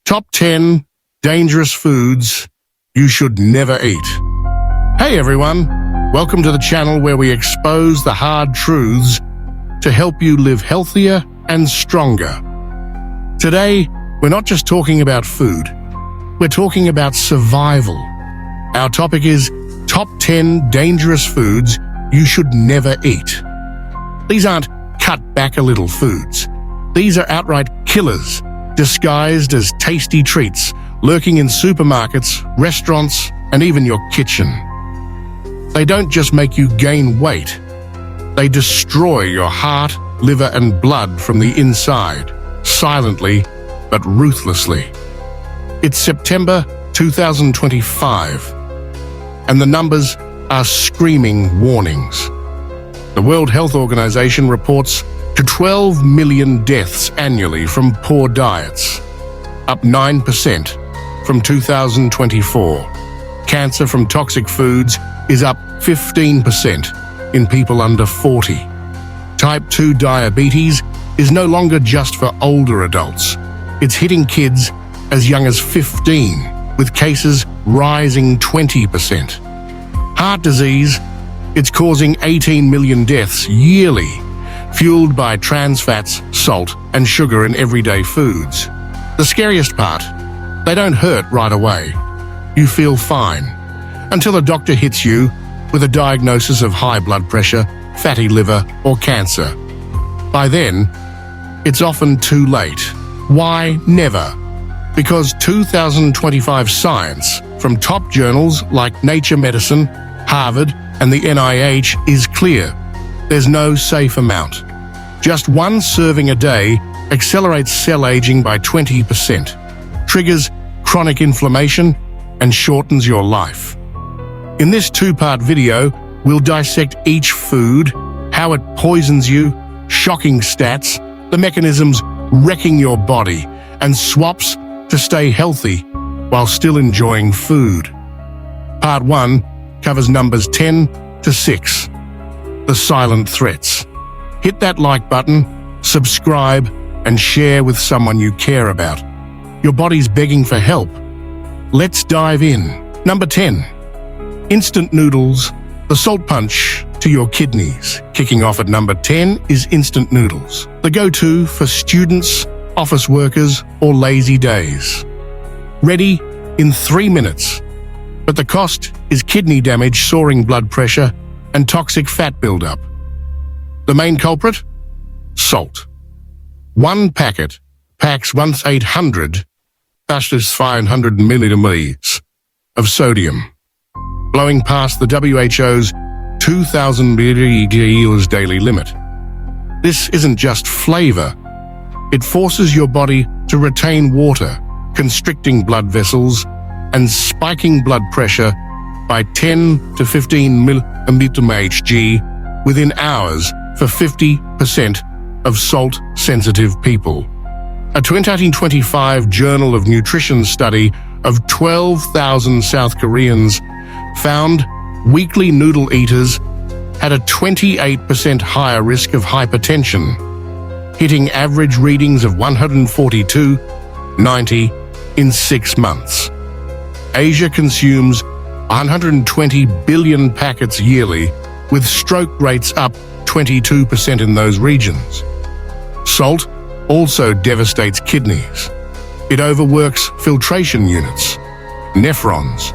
Top 10 dangerous foods you should never eat. Hey everyone, welcome to the channel where we expose the hard truths to help you live healthier and stronger. Today, we're not just talking about food, we're talking about survival. Our topic is top 10 dangerous foods you should never eat. These aren't cut back a little foods. These are outright killers, disguised as tasty treats, lurking in supermarkets, restaurants, and even your kitchen. They don't just make you gain weight, they destroy your heart, liver, and blood from the inside, silently but ruthlessly. It's September 2025, and the numbers are screaming warnings. The World Health Organization reports to 12 million deaths annually from poor diets, up 9% from 2024. Cancer from toxic foods is up 15% in people under 40. Type 2 diabetes is no longer just for older adults. It's hitting kids as young as 15, with cases rising 20%. Heart disease, it's causing 18 million deaths yearly, fueled by trans fats, salt, and sugar in everyday foods. The scariest part, they don't hurt right away. You feel fine, until a doctor hits you with a diagnosis of high blood pressure, fatty liver, or cancer. By then, it's often too late. Why never? Because 2025 science from top journals like Nature Medicine, Harvard, and the NIH is clear. There's no safe amount. Just one serving a day accelerates cell aging by 20%, triggers chronic inflammation, and shortens your life. In this two-part video, we'll dissect each food, how it poisons you, shocking stats, the mechanisms wrecking your body, and swaps to stay healthy while still enjoying food. Part 1 covers numbers 10 to 6, the silent threats. Hit that like button, subscribe, and share with someone you care about. Your body's begging for help. Let's dive in. Number 10. Instant noodles, the salt punch to your kidneys. Kicking off at number 10 is instant noodles, the go-to for students, office workers, or lazy days. Ready in 3 minutes. But the cost is kidney damage, soaring blood pressure, and toxic fat buildup. The main culprit? Salt. One packet packs 1,800 milliliters of sodium, blowing past the WHO's 2,000 milliliters daily limit. This isn't just flavor. It forces your body to retain water, constricting blood vessels and spiking blood pressure by 10 to 15 mmHg within hours for 50% of salt-sensitive people. A 2025 Journal of Nutrition study of 12,000 South Koreans found weekly noodle eaters had a 28% higher risk of hypertension, hitting average readings of 142/90 in 6 months. Asia consumes 120 billion packets yearly, with stroke rates up 22% in those regions. Salt also devastates kidneys. It overworks filtration units, nephrons,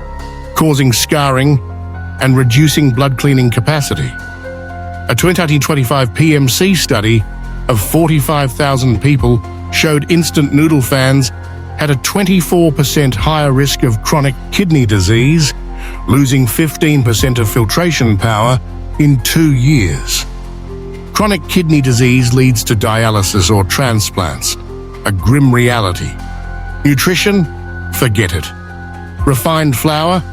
causing scarring and reducing blood cleaning capacity. A 2025 PMC study of 45,000 people showed instant noodle fans had a 24% higher risk of chronic kidney disease, losing 15% of filtration power in 2 years. Chronic kidney disease leads to dialysis or transplants, a grim reality. Nutrition? Forget it. Refined flour,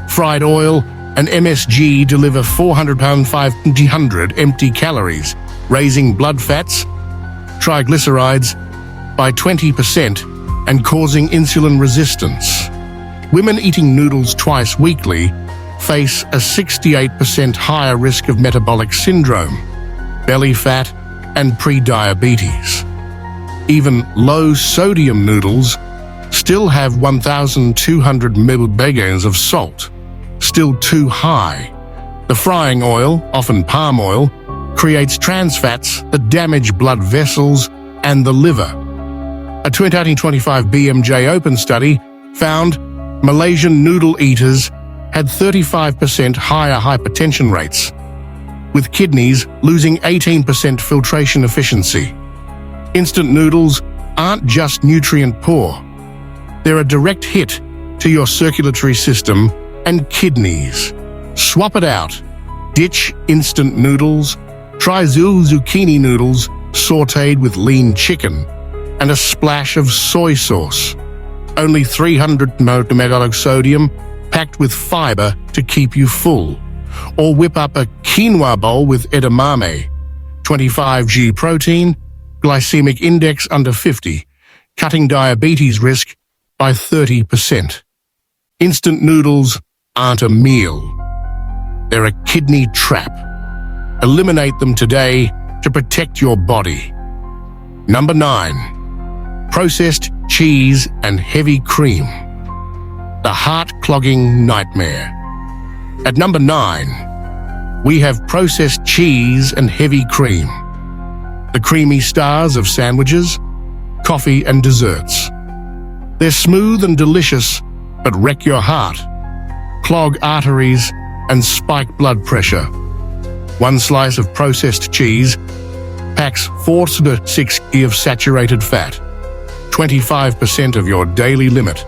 fried oil, and MSG deliver 400 empty calories, raising blood fats, triglycerides by 20% and causing insulin resistance. Women eating noodles twice weekly face a 68% higher risk of metabolic syndrome, belly fat, and pre-diabetes. Even low-sodium noodles still have 1,200 milligrams of salt, still too high. The frying oil, often palm oil, creates trans fats that damage blood vessels and the liver. A 2025 BMJ Open study found Malaysian noodle eaters had 35% higher hypertension rates, with kidneys losing 18% filtration efficiency. Instant noodles aren't just nutrient poor. They're a direct hit to your circulatory system and kidneys. Swap it out. Ditch instant noodles. Try zucchini noodles sautéed with lean chicken and a splash of soy sauce. Only 300 mg sodium, packed with fiber to keep you full. Or whip up a quinoa bowl with edamame. 25 g protein, glycemic index under 50, cutting diabetes risk by 30%. Instant noodles aren't a meal. They're a kidney trap. Eliminate them today to protect your body. Number 9. Processed cheese and heavy cream. The heart-clogging nightmare. At number 9, we have processed cheese and heavy cream. The creamy stars of sandwiches, coffee and desserts. They're smooth and delicious, but wreck your heart, clog arteries and spike blood pressure. One slice of processed cheese packs 4 to 6 g of saturated fat, 25% of your daily limit,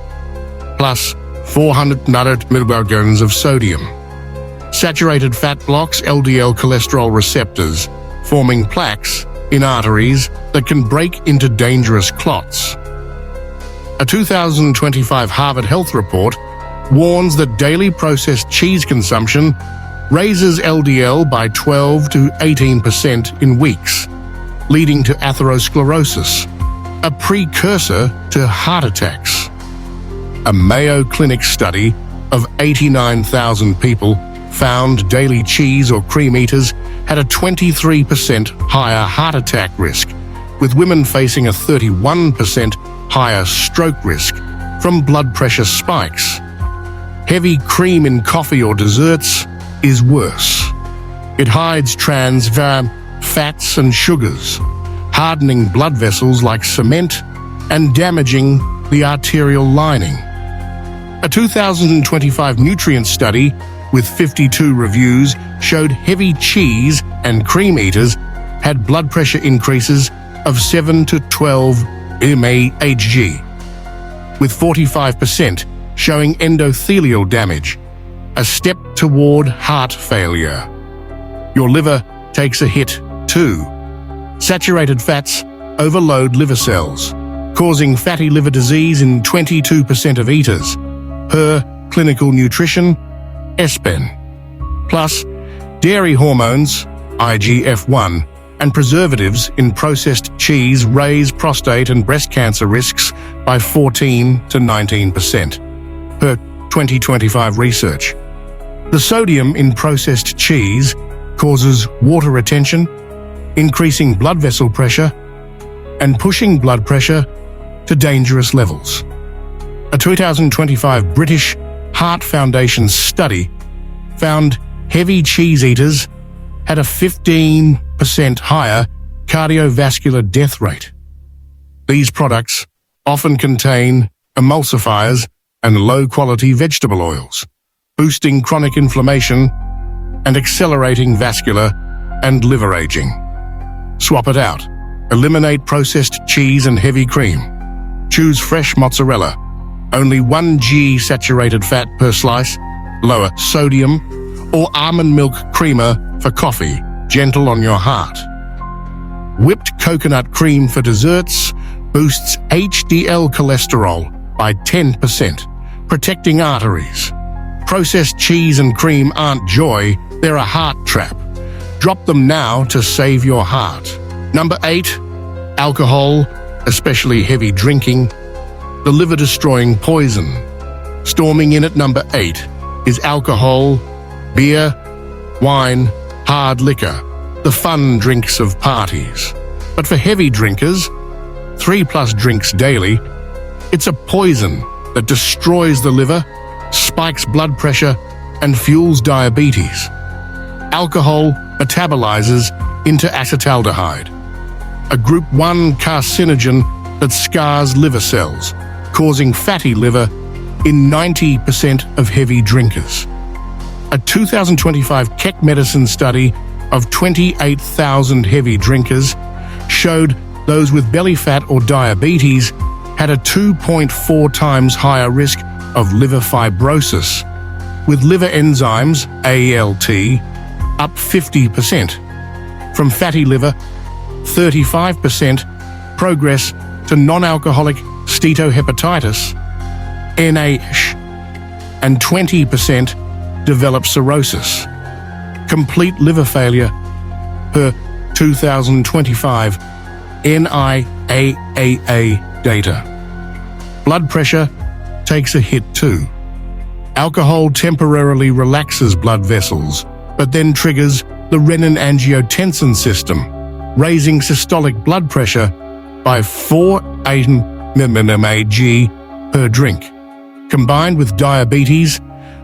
plus 400 milligrams of sodium. Saturated fat blocks LDL cholesterol receptors, forming plaques in arteries that can break into dangerous clots. A 2025 Harvard Health report warns that daily processed cheese consumption raises LDL by 12 to 18% in weeks, leading to atherosclerosis, a precursor to heart attacks. A Mayo Clinic study of 89,000 people found daily cheese or cream eaters had a 23% higher heart attack risk, with women facing a 31% higher stroke risk from blood pressure spikes. Heavy cream in coffee or desserts is worse. It hides trans fats and sugars, hardening blood vessels like cement and damaging the arterial lining. A 2025 nutrient study with 52 reviews showed heavy cheese and cream eaters had blood pressure increases of 7 to 12 mmHg, with 45% showing endothelial damage, a step toward heart failure. Your liver takes a hit too. Saturated fats overload liver cells, causing fatty liver disease in 22% of eaters, per Clinical Nutrition, ESPEN. Plus, dairy hormones, IGF-1, and preservatives in processed cheese raise prostate and breast cancer risks by 14 to 19%, per 2025 research. The sodium in processed cheese causes water retention, increasing blood vessel pressure, and pushing blood pressure to dangerous levels. A 2025 British Heart Foundation study found heavy cheese eaters had a 15% higher cardiovascular death rate. These products often contain emulsifiers and low-quality vegetable oils, boosting chronic inflammation and accelerating vascular and liver aging. Swap it out. Eliminate processed cheese and heavy cream. Choose fresh mozzarella, only 1 g saturated fat per slice, lower sodium, or almond milk creamer for coffee, gentle on your heart. Whipped coconut cream for desserts boosts HDL cholesterol by 10%, protecting arteries. Processed cheese and cream aren't joy, they're a heart trap. Drop them now to save your heart. Number 8, alcohol, especially heavy drinking, the liver-destroying poison. Storming in at number 8 is alcohol, beer, wine, hard liquor, the fun drinks of parties. But for heavy drinkers, 3+ drinks daily, It's a poison that destroys the liver, spikes blood pressure, and fuels diabetes. Alcohol metabolizes into acetaldehyde, a group 1 carcinogen that scars liver cells, causing fatty liver in 90% of heavy drinkers. A 2025 Keck Medicine study of 28,000 heavy drinkers showed those with belly fat or diabetes had a 2.4 times higher risk of liver fibrosis, with liver enzymes, ALT, up 50%. From fatty liver, 35% progress to non-alcoholic steatohepatitis, NASH, and 20% develop cirrhosis. Complete liver failure per 2025 NIAAA data. Blood pressure takes a hit too. Alcohol temporarily relaxes blood vessels, but then triggers the renin-angiotensin system, raising systolic blood pressure by 480 mmHg per drink. Combined with diabetes,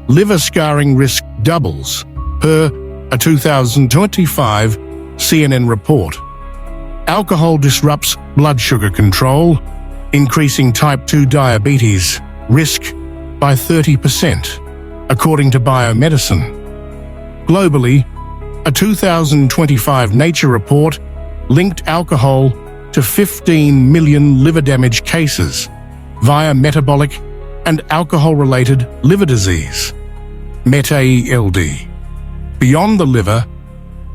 liver scarring risk doubles, per a 2025 CNN report. Alcohol disrupts blood sugar control, increasing type 2 diabetes risk by 30%, according to Biomedicine. Globally, a 2025 Nature report linked alcohol to 15 million liver damage cases via metabolic and alcohol-related liver disease, MET-ALD. Beyond the liver,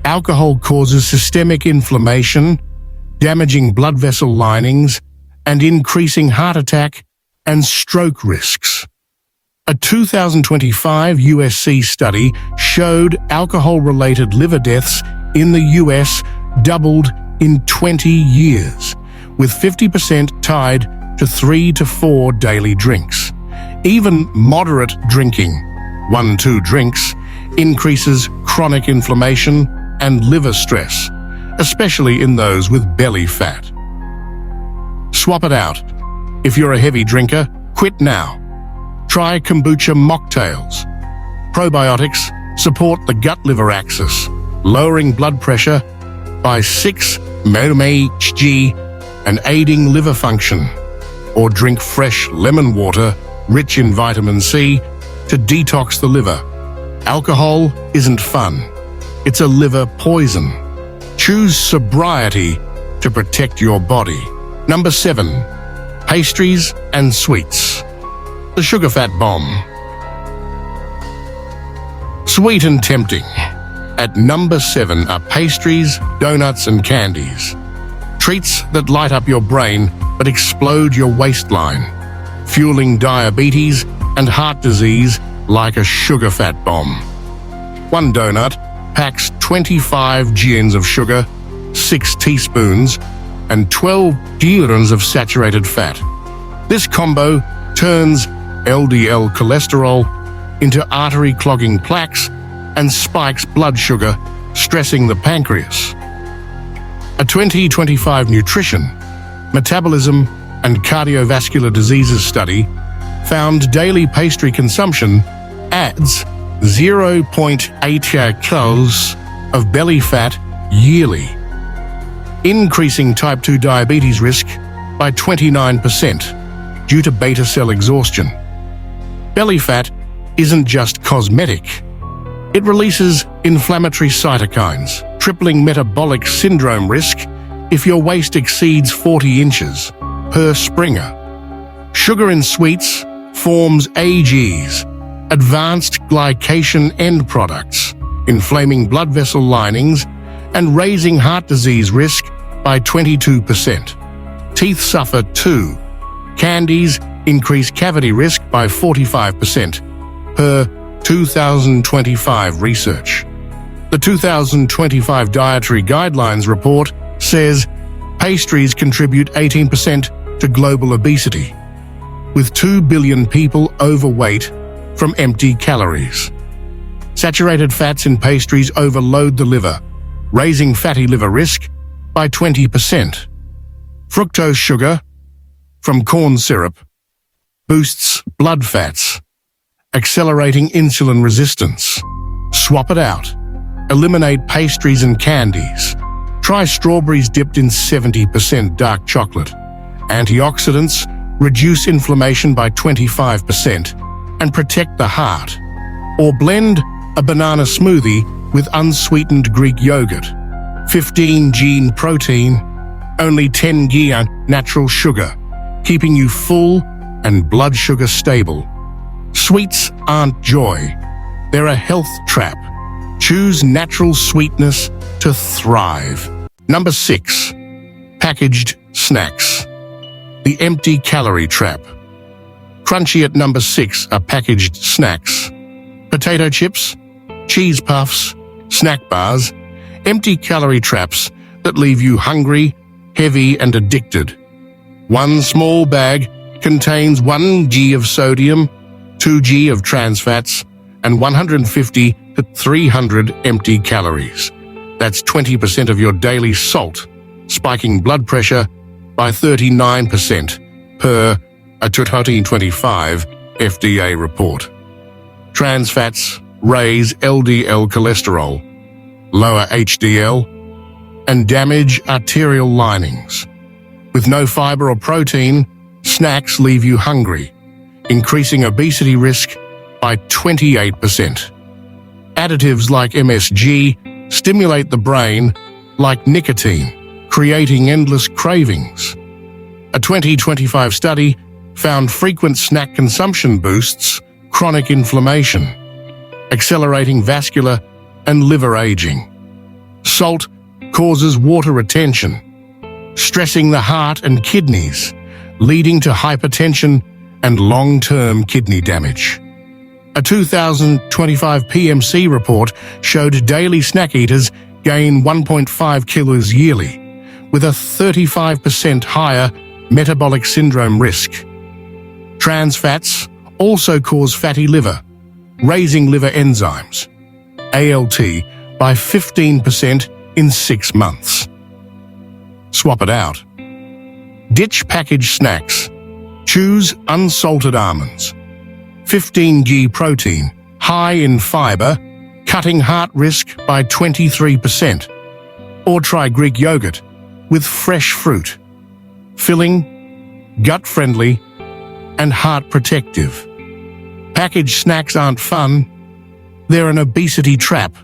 alcohol causes systemic inflammation, damaging blood vessel linings, and increasing heart attack and stroke risks. A 2025 USC study showed alcohol-related liver deaths in the US doubled in 20 years, with 50% tied to 3 to 4 daily drinks. Even moderate drinking, 1-2 drinks, increases chronic inflammation and liver stress, especially in those with belly fat. Swap it out. If you're a heavy drinker, quit now. Try kombucha mocktails. Probiotics support the gut-liver axis, lowering blood pressure by 6 mmHg and aiding liver function. Or drink fresh lemon water, rich in vitamin C, to detox the liver. Alcohol isn't fun. It's a liver poison. Choose sobriety to protect your body. Number 7. Pastries and sweets. The sugar fat bomb. Sweet and tempting. At number 7 are pastries, donuts, and candies. Treats that light up your brain but explode your waistline, fueling diabetes and heart disease like a sugar fat bomb. One donut packs 25 grams of sugar, 6 teaspoons, and 12 grams of saturated fat. This combo turns LDL cholesterol into artery-clogging plaques and spikes blood sugar, stressing the pancreas. A 2025 Nutrition, Metabolism, and Cardiovascular Diseases study found daily pastry consumption adds 0.8 kilos of belly fat yearly, increasing type 2 diabetes risk by 29% due to beta cell exhaustion. Belly fat isn't just cosmetic. It releases inflammatory cytokines, tripling metabolic syndrome risk if your waist exceeds 40 inches per Springer. Sugar in sweets forms AGs, advanced glycation end products, inflaming blood vessel linings and raising heart disease risk by 22%. Teeth suffer too. Candies increase cavity risk by 45% per 2025 research. The 2025 Dietary Guidelines report says pastries contribute 18% to global obesity, with 2 billion people overweight from empty calories. Saturated fats in pastries overload the liver, raising fatty liver risk by 20%. Fructose sugar from corn syrup boosts blood fats, accelerating insulin resistance. Swap it out. Eliminate pastries and candies. Try strawberries dipped in 70% dark chocolate. Antioxidants reduce inflammation by 25% and protect the heart. Or blend a banana smoothie with unsweetened Greek yogurt. 15 g protein, only 10 g natural sugar, keeping you full and blood sugar stable. Sweets aren't joy. They're a health trap. Choose natural sweetness to thrive. Number 6. Packaged snacks. The empty calorie trap. Crunchy at number 6 are packaged snacks. Potato chips, cheese puffs, snack bars, empty calorie traps that leave you hungry, heavy, and addicted. One small bag contains 1 g of sodium, 2 g of trans fats, and 150 to 300 empty calories. That's 20% of your daily salt, spiking blood pressure by 39% per a 2025 FDA report. Trans fats raise LDL cholesterol, lower HDL, and damage arterial linings. With no fiber or protein, snacks leave you hungry, increasing obesity risk by 28%. Additives like MSG stimulate the brain like nicotine, creating endless cravings. A 2025 study found frequent snack consumption boosts chronic inflammation, accelerating vascular and liver aging. Salt causes water retention, stressing the heart and kidneys, leading to hypertension and long-term kidney damage. A 2025 PMC report showed daily snack eaters gain 1.5 kilos yearly, with a 35% higher metabolic syndrome risk. Trans fats also cause fatty liver, raising liver enzymes, ALT, by 15% in 6 months. Swap it out. Ditch packaged snacks. Choose unsalted almonds. 15 g protein, high in fiber, cutting heart risk by 23%. Or try Greek yogurt with fresh fruit. Filling, gut-friendly, and heart protective. Packaged snacks aren't fun. They're an obesity trap.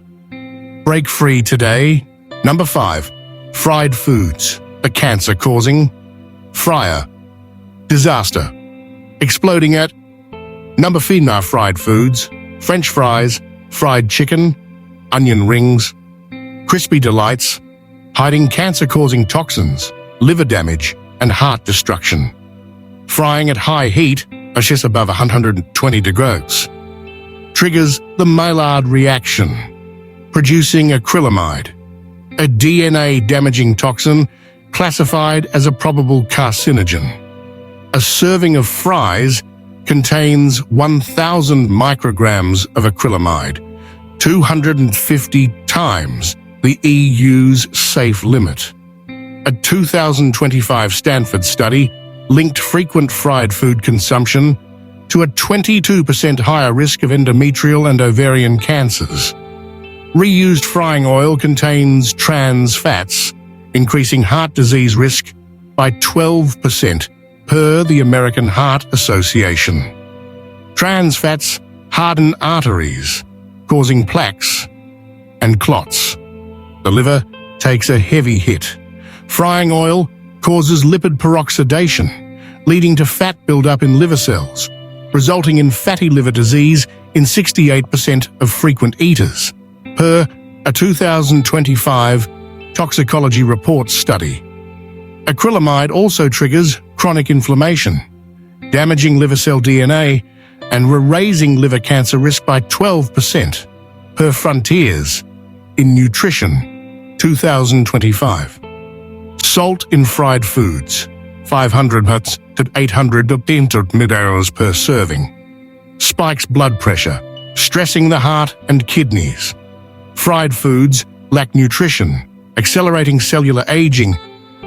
Break free today. Number 5. Fried foods. A cancer-causing fryer. Disaster. Exploding at number 4. Fried foods. French fries, fried chicken, onion rings, crispy delights, hiding cancer-causing toxins, liver damage, and heart destruction. Frying at high heat, just above 120 degrees, triggers the Maillard reaction, producing acrylamide, a DNA-damaging toxin classified as a probable carcinogen. A serving of fries contains 1,000 micrograms of acrylamide, 250 times the EU's safe limit. A 2025 Stanford study linked frequent fried food consumption to a 22% higher risk of endometrial and ovarian cancers. Reused frying oil contains trans fats, increasing heart disease risk by 12% per the American Heart Association. Trans fats harden arteries, causing plaques and clots. The liver takes a heavy hit. Frying oil causes lipid peroxidation, leading to fat buildup in liver cells, resulting in fatty liver disease in 68% of frequent eaters, per a 2025 toxicology report study. Acrylamide also triggers chronic inflammation, damaging liver cell DNA and raising liver cancer risk by 12%, per Frontiers in Nutrition 2025. Salt in fried foods, 500 to 800 milliliters per serving, spikes blood pressure, stressing the heart and kidneys. Fried foods lack nutrition, accelerating cellular aging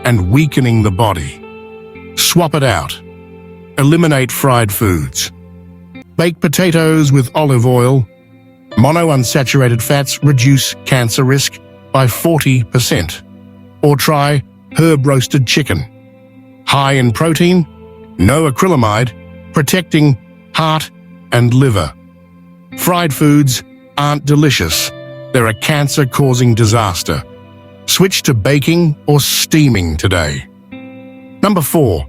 and weakening the body. Swap it out. Eliminate fried foods. Bake potatoes with olive oil. Monounsaturated fats reduce cancer risk by 40%. Or try herb-roasted chicken. High in protein, no acrylamide, protecting heart and liver. Fried foods aren't delicious. They're a cancer-causing disaster. Switch to baking or steaming today. Number 4.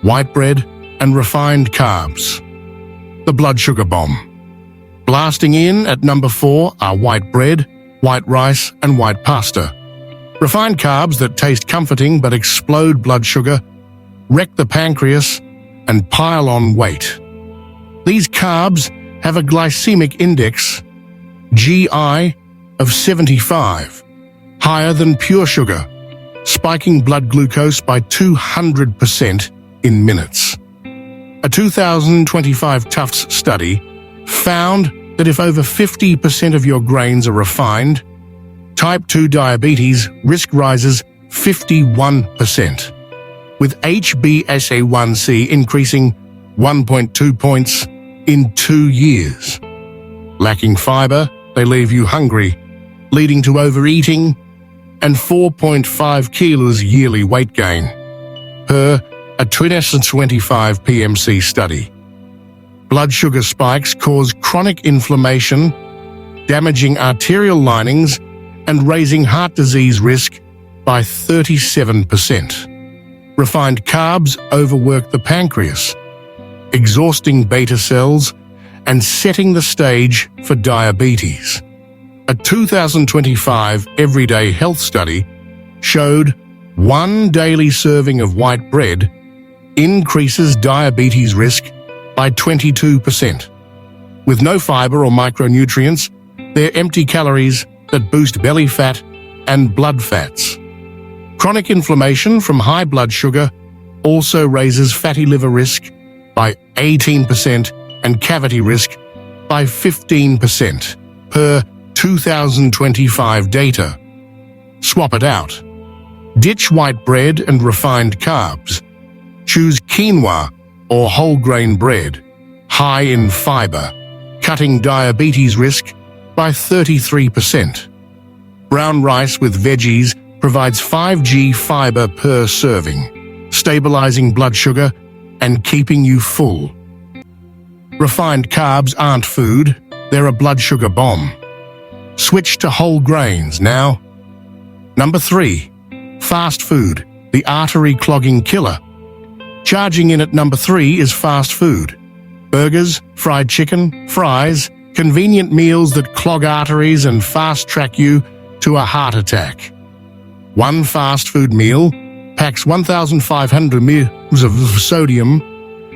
White bread and refined carbs. The blood sugar bomb. Blasting in at number 4 are white bread, white rice, and white pasta. Refined carbs that taste comforting but explode blood sugar, wreck the pancreas, and pile on weight. These carbs have a glycemic index, GI, of 75, higher than pure sugar, spiking blood glucose by 200% in minutes. A 2025 Tufts study found that if over 50% of your grains are refined, type 2 diabetes risk rises 51%, with HbA1c increasing 1.2 points in 2 years. Lacking fiber, they leave you hungry, leading to overeating and 4.5 kilos yearly weight gain, per a 2025 PMC study. Blood sugar spikes cause chronic inflammation, damaging arterial linings and raising heart disease risk by 37%. Refined carbs overwork the pancreas, exhausting beta cells and setting the stage for diabetes. A 2025 Everyday Health study showed 1 daily serving of white bread increases diabetes risk by 22%. With no fiber or micronutrients, they're empty calories that boost belly fat and blood fats. Chronic inflammation from high blood sugar also raises fatty liver risk by 18% and cavity risk by 15%, per 2025 data. Swap it out. Ditch white bread and refined carbs. Choose quinoa or whole grain bread, high in fiber, cutting diabetes risk by 33%. Brown rice with veggies provides 5g fiber per serving, stabilizing blood sugar and keeping you full. Refined carbs aren't food, they're a blood sugar bomb. Switch to whole grains now. Number 3. Fast food, the artery-clogging killer. Charging in at number 3 is fast food. Burgers, fried chicken, fries, convenient meals that clog arteries and fast-track you to a heart attack. One fast food meal packs 1,500 mg of sodium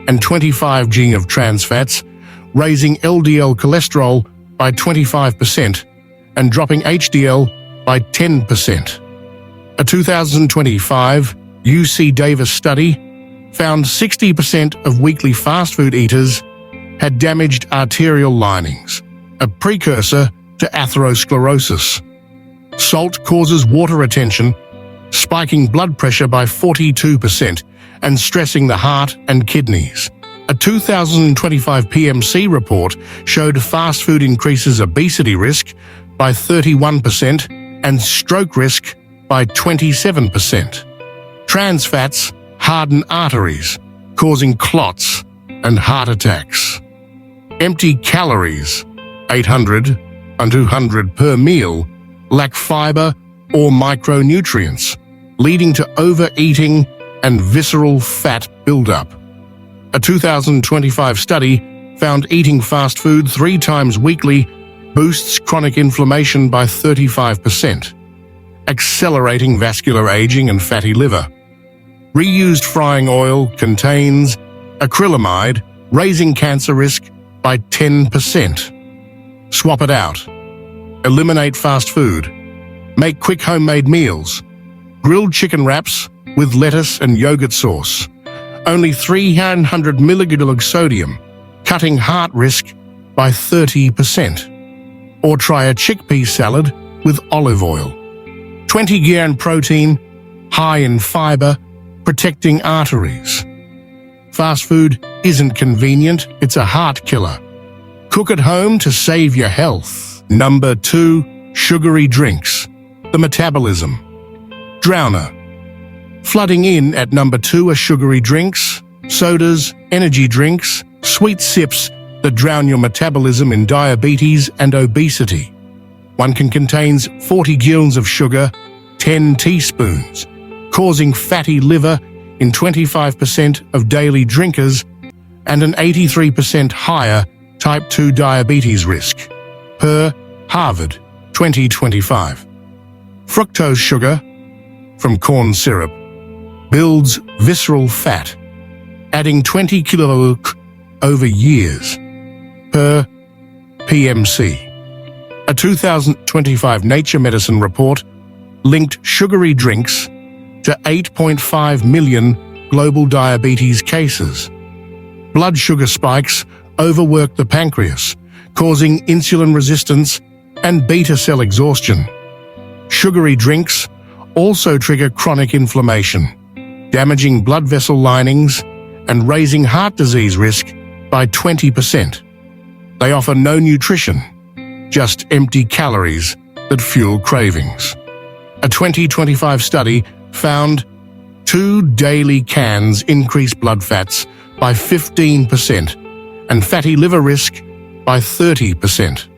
and 25 g of trans fats, raising LDL cholesterol by 25% and dropping HDL by 10%. A 2025 UC Davis study found 60% of weekly fast food eaters had damaged arterial linings, a precursor to atherosclerosis. Salt causes water retention, spiking blood pressure by 42% and stressing the heart and kidneys. A 2025 PMC report showed fast food increases obesity risk by 31% and stroke risk by 27%. Trans fats harden arteries, causing clots and heart attacks. Empty calories, 800 and 200 per meal, lack fiber or micronutrients, leading to overeating and visceral fat buildup. A 2025 study found eating fast food 3 times weekly boosts chronic inflammation by 35%, accelerating vascular aging and fatty liver. Reused frying oil contains acrylamide, raising cancer risk by 10%. Swap it out. Eliminate fast food. Make quick homemade meals. Grilled chicken wraps with lettuce and yogurt sauce. Only 300 milligrams of sodium, cutting heart risk by 30%. Or try a chickpea salad with olive oil. 20 grams protein, high in fiber, protecting arteries. Fast food isn't convenient, it's a heart killer. Cook at home to save your health. Number 2, sugary drinks. The metabolism. Drowner. Flooding in at number 2 are sugary drinks, sodas, energy drinks, sweet sips that drown your metabolism in diabetes and obesity. One can contain 40 grams of sugar, 10 teaspoons, causing fatty liver in 25% of daily drinkers and an 83% higher type 2 diabetes risk, per Harvard 2025. Fructose sugar from corn syrup builds visceral fat, adding 20 kilocalories over years, per PMC. A 2025 Nature Medicine report linked sugary drinks to 8.5 million global diabetes cases. Blood sugar spikes overwork the pancreas, causing insulin resistance and beta cell exhaustion. Sugary drinks also trigger chronic inflammation, damaging blood vessel linings and raising heart disease risk by 20%. They offer no nutrition, just empty calories that fuel cravings. A 2025 study found 2 daily cans increase blood fats by 15% and fatty liver risk by 30%.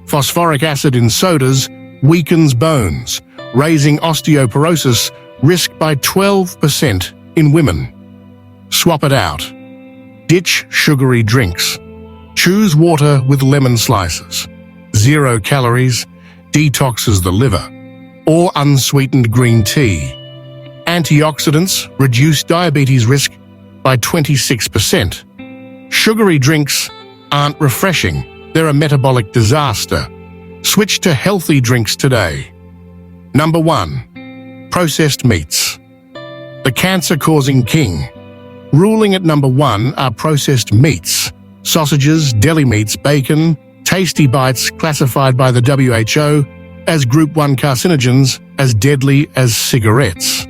Phosphoric acid in sodas weakens bones, raising osteoporosis risk by 12% in women. Swap it out. Ditch sugary drinks. Choose water with lemon slices. 0 calories, detoxes the liver. Or unsweetened green tea. Antioxidants reduce diabetes risk by 26%. Sugary drinks aren't refreshing, they're a metabolic disaster. Switch to healthy drinks today. Number 1. Processed meats. The cancer-causing king. Ruling at number 1 are processed meats. Sausages, deli meats, bacon, tasty bites classified by the WHO as Group 1 carcinogens as deadly as cigarettes.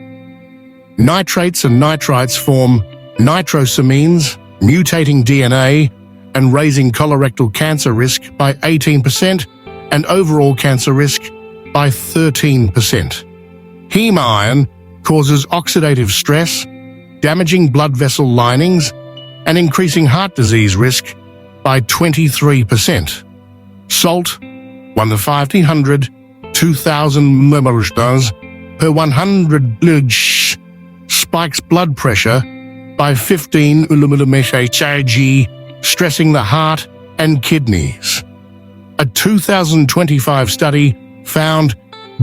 Nitrates and nitrites form nitrosamines, mutating DNA and raising colorectal cancer risk by 18% and overall cancer risk by 13%. Heme iron causes oxidative stress, damaging blood vessel linings and increasing heart disease risk by 23%. Salt, 1,500, 2,000 milliliters per 100 mg, spikes blood pressure by 15 mmHg, stressing the heart and kidneys. A 2025 study found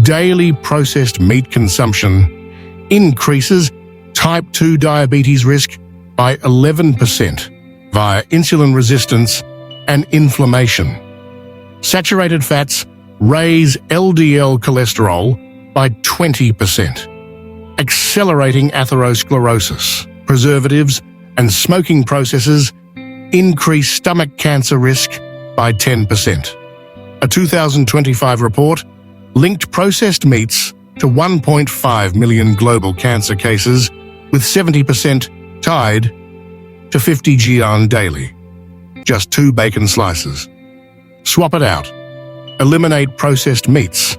daily processed meat consumption increases type 2 diabetes risk by 11% via insulin resistance and inflammation. Saturated fats raise LDL cholesterol by 20%, accelerating atherosclerosis. Preservatives and smoking processes increase stomach cancer risk by 10%. A 2025 report linked processed meats to 1.5 million global cancer cases, with 70% tied to 50 grams daily. Just 2 bacon slices. Swap it out. Eliminate processed meats.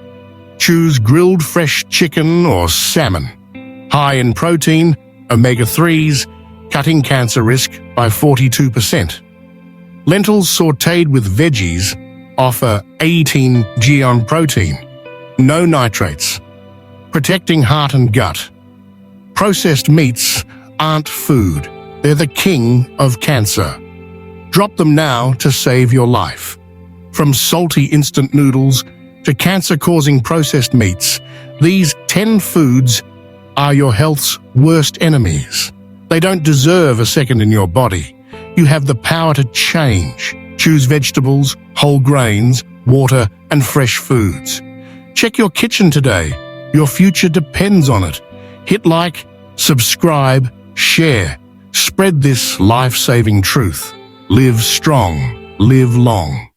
Choose grilled fresh chicken or salmon. High in protein, omega-3s, cutting cancer risk by 42%. Lentils sautéed with veggies offer 18 grams protein. No nitrates. Protecting heart and gut. Processed meats aren't food. They're the king of cancer. Drop them now to save your life. From salty instant noodles to cancer-causing processed meats, these 10 foods are your health's worst enemies. They don't deserve a second in your body. You have the power to change. Choose vegetables, whole grains, water, and fresh foods. Check your kitchen today. Your future depends on it. Hit like, subscribe, share. Spread this life-saving truth. Live strong, live long.